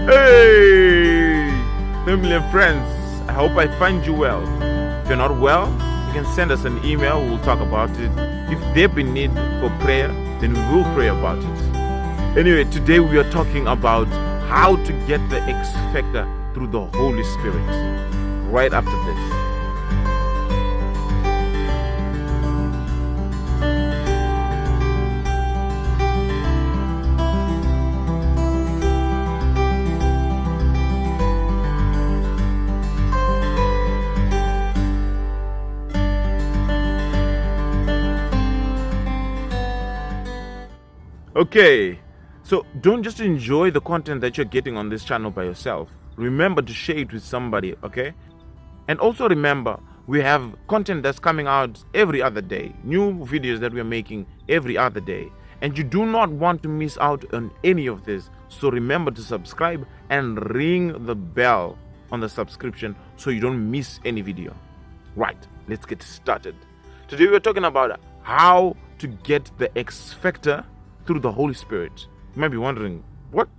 Hey, family and friends, I hope I find you well. If you're not well, you can send us an email. We'll talk about it. If there be need for prayer, then we will pray about it. Anyway, today we are talking about how to get the X factor through the Holy Spirit. Right after this. Okay, so don't just enjoy the content that you're getting on this channel by yourself. Remember to share it with somebody, okay? And also remember, we have content that's coming out every other day, new videos that we're making every other day, and you do not want to miss out on any of this. So remember to subscribe and ring the bell on the subscription so you don't miss any video. Right, let's get started. Today we're talking about how to get the X factor through the Holy Spirit. You might be wondering, what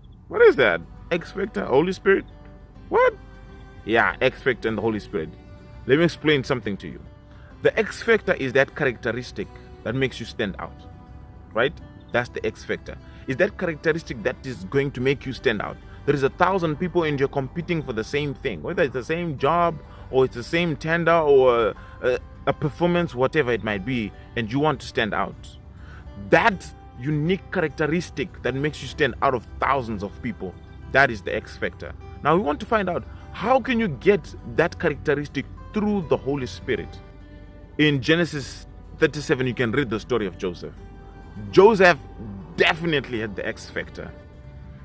is that? X factor, Holy Spirit? What? Yeah, X factor and the Holy Spirit. Let me explain something to you. The X factor is that characteristic that makes you stand out, right? That's the X factor. Is that characteristic that is going to make you stand out. There is 1,000 people and you're competing for the same thing, whether it's the same job or it's the same tender or a performance, whatever it might be, and you want to stand out. That unique characteristic that makes you stand out of thousands of people, that is the X factor. Now we want to find out, how can you get that characteristic through the Holy Spirit? In Genesis 37 you can read the story of Joseph. Joseph definitely had the X factor.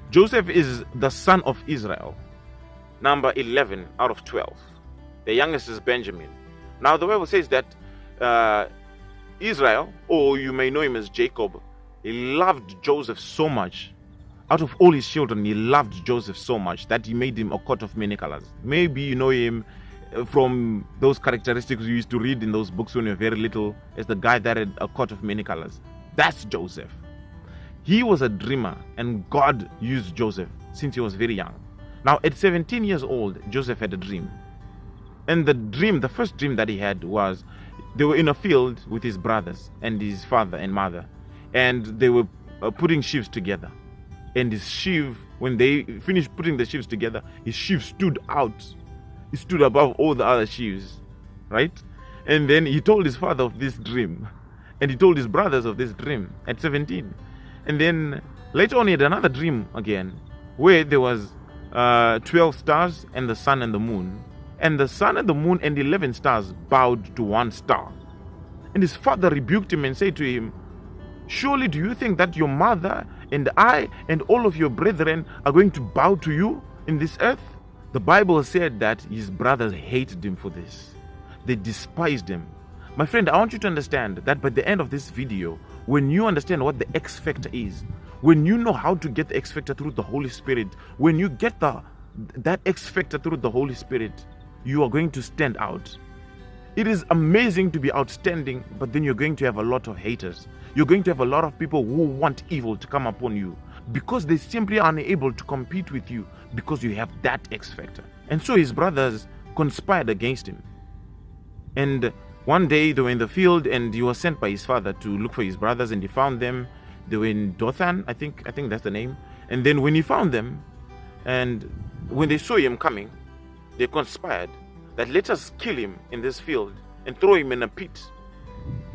Joseph is the son of Israel, number 11 out of 12. The youngest is Benjamin. Now the Bible says that Israel, or you may know him as Jacob, he loved Joseph so much. Out of all his children, he loved Joseph so much that he made him a coat of many colors. Maybe you know him from those characteristics you used to read in those books when you were very little, as the guy that had a coat of many colors. That's Joseph. He was a dreamer, and God used Joseph since he was very young. Now at 17 years old, Joseph had a dream. And the first dream that he had was, they were in a field with his brothers and his father and mother, and they were putting sheaves together. And his sheaf, when they finished putting the sheaves together, his sheaf stood out. He stood above all the other sheaves, right? And then he told his father of this dream, and he told his brothers of this dream at 17. And then later on he had another dream again, where there was 12 stars and the sun and the moon. And the sun and the moon and 11 stars bowed to one star. And his father rebuked him and said to him, "Surely do you think that your mother and I and all of your brethren are going to bow to you in this earth?" The Bible said that his brothers hated him for this. They despised him. My friend, I want you to understand that by the end of this video, when you understand what the X factor is, when you know how to get the X factor through the Holy Spirit, when you get that X factor through the Holy Spirit, you are going to stand out. It is amazing to be outstanding, but then you're going to have a lot of haters. You're going to have a lot of people who want evil to come upon you because they simply are unable to compete with you because you have that X factor. And so his brothers conspired against him. And one day they were in the field and he was sent by his father to look for his brothers, and he found them. They were in Dothan, I think that's the name. And then when he found them, and when they saw him coming, they conspired that let us kill him in this field and throw him in a pit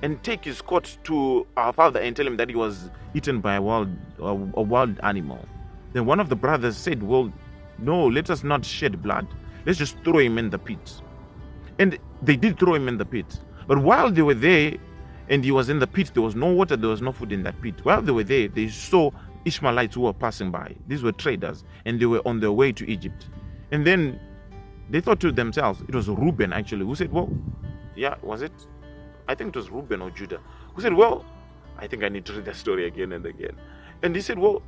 and take his coat to our father and tell him that he was eaten by a wild animal. Then one of the brothers said, "Well, no, let us not shed blood. Let's just throw him in the pit." And they did throw him in the pit. But while they were there and he was in the pit, there was no water, there was no food in that pit. While they were there, they saw Ishmaelites who were passing by. These were traders, and they were on their way to Egypt. And then they thought to themselves, it was Reuben actually, who said, "Well, yeah, was it? I think it was Reuben or Judah, who said, well, I think I need to read the story again and again." And he said, "Well,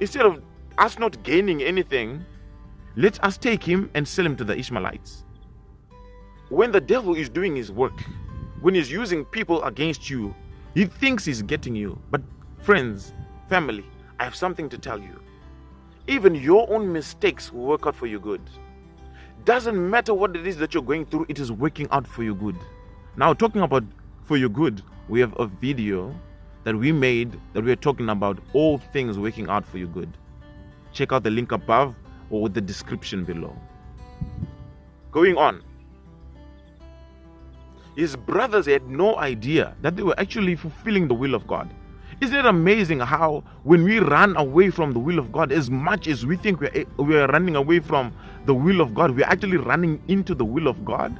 instead of us not gaining anything, let us take him and sell him to the Ishmaelites." When the devil is doing his work, when he's using people against you, he thinks he's getting you. But friends, family, I have something to tell you. Even your own mistakes will work out for your good. Doesn't matter what it is that you're going through, it is working out for your good. Now, talking about for your good, we have a video that we made that we are talking about all things working out for your good. Check out the link above or the description below. Going on. His brothers had no idea that they were actually fulfilling the will of God. Isn't it amazing how when we run away from the will of God, as much as we think we are running away from the will of God, we are actually running into the will of God?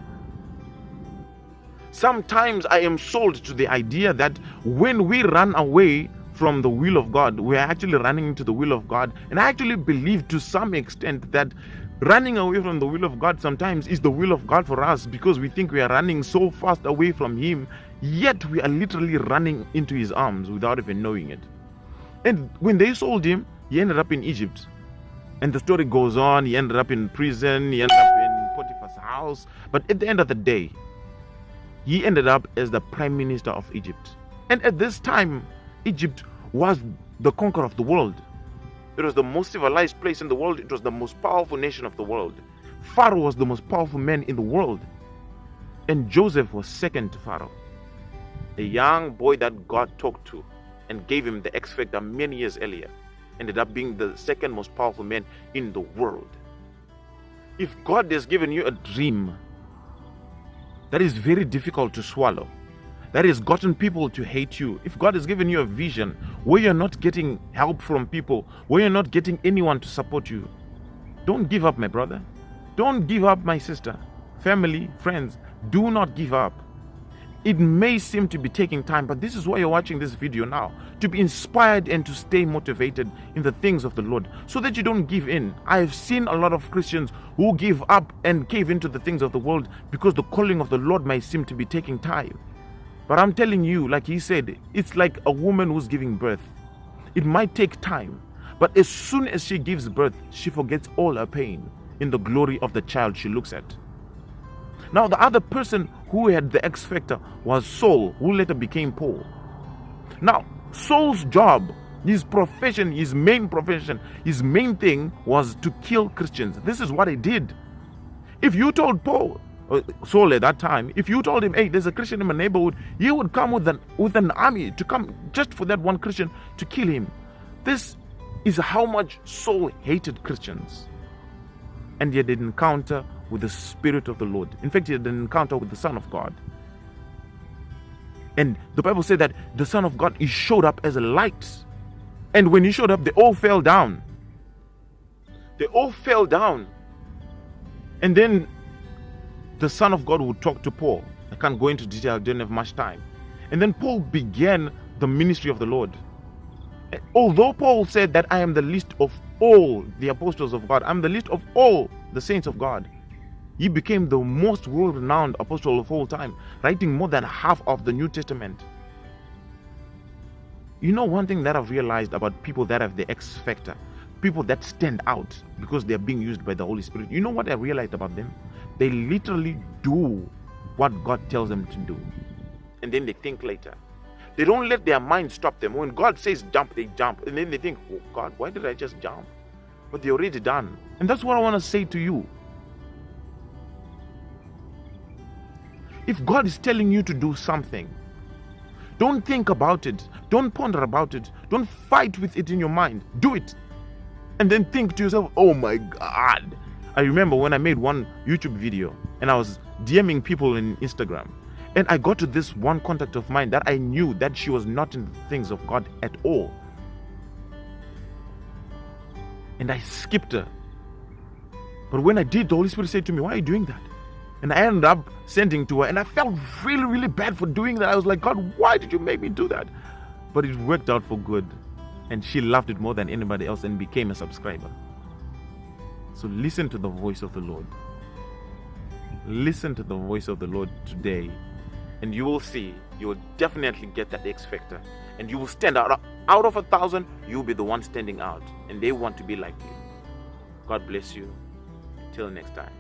Sometimes I am sold to the idea that when we run away from the will of God, we are actually running into the will of God. And I actually believe to some extent that running away from the will of God sometimes is the will of God for us, because we think we are running so fast away from Him, yet we are literally running into His arms without even knowing it. And when they sold Him, He ended up in Egypt. And the story goes on. He ended up in prison. He ended up in Potiphar's house. But at the end of the day, he ended up as the prime minister of Egypt. And at this time, Egypt was the conqueror of the world. It was the most civilized place in the world. It was the most powerful nation of the world. Pharaoh was the most powerful man in the world. And Joseph was second to Pharaoh. A young boy that God talked to and gave him the X Factor many years earlier ended up being the second most powerful man in the world. If God has given you a dream that is very difficult to swallow, that has gotten people to hate you, if God has given you a vision where you're not getting help from people, where you're not getting anyone to support you, don't give up, my brother. Don't give up, my sister. Family, friends, do not give up. It may seem to be taking time, but this is why you're watching this video now, to be inspired and to stay motivated in the things of the Lord, so that you don't give in. I've seen a lot of Christians who give up and cave into the things of the world because the calling of the Lord might seem to be taking time. But I'm telling you, like he said, it's like a woman who's giving birth. It might take time, but as soon as she gives birth, she forgets all her pain in the glory of the child she looks at. Now, the other person who had the X Factor was Saul, who later became Paul. Now, Saul's job, his profession, his main thing was to kill Christians. This is what he did. If you told Saul at that time, if you told him, hey, there's a Christian in my neighborhood, he would come with an army to come just for that one Christian to kill him. This is how much Saul hated Christians. And he had an encounter with the Spirit of the Lord. In fact, he had an encounter with the Son of God. And the Bible said that the Son of God, he showed up as a light. And when he showed up, they all fell down. They all fell down. And then the Son of God would talk to Paul. I can't go into detail, I don't have much time. And then Paul began the ministry of the Lord. Although Paul said that I am the least of all the apostles of God, I'm the least of all the saints of God, he became the most world-renowned apostle of all time, writing more than half of the New Testament. You know, one thing that I've realized about people that have the X Factor, people that stand out because they're being used by the Holy Spirit, you know what I realized about them? They literally do what God tells them to do. And then they think later. They don't let their mind stop them. When God says jump, they jump. And then they think, oh God, why did I just jump? But they're already done. And that's what I want to say to you. If God is telling you to do something, don't think about it. Don't ponder about it. Don't fight with it in your mind. Do it. And then think to yourself, oh my God. I remember when I made one YouTube video and I was DMing people in Instagram. And I got to this one contact of mine that I knew that she was not in the things of God at all. And I skipped her. But when I did, the Holy Spirit said to me, why are you doing that? And I ended up sending to her. And I felt really, really bad for doing that. I was like, God, why did you make me do that? But it worked out for good. And she loved it more than anybody else and became a subscriber. So listen to the voice of the Lord. Listen to the voice of the Lord today. And you will see, you will definitely get that X Factor. And you will stand out. Out of 1,000, you'll be the one standing out. And they want to be like you. God bless you. Till next time.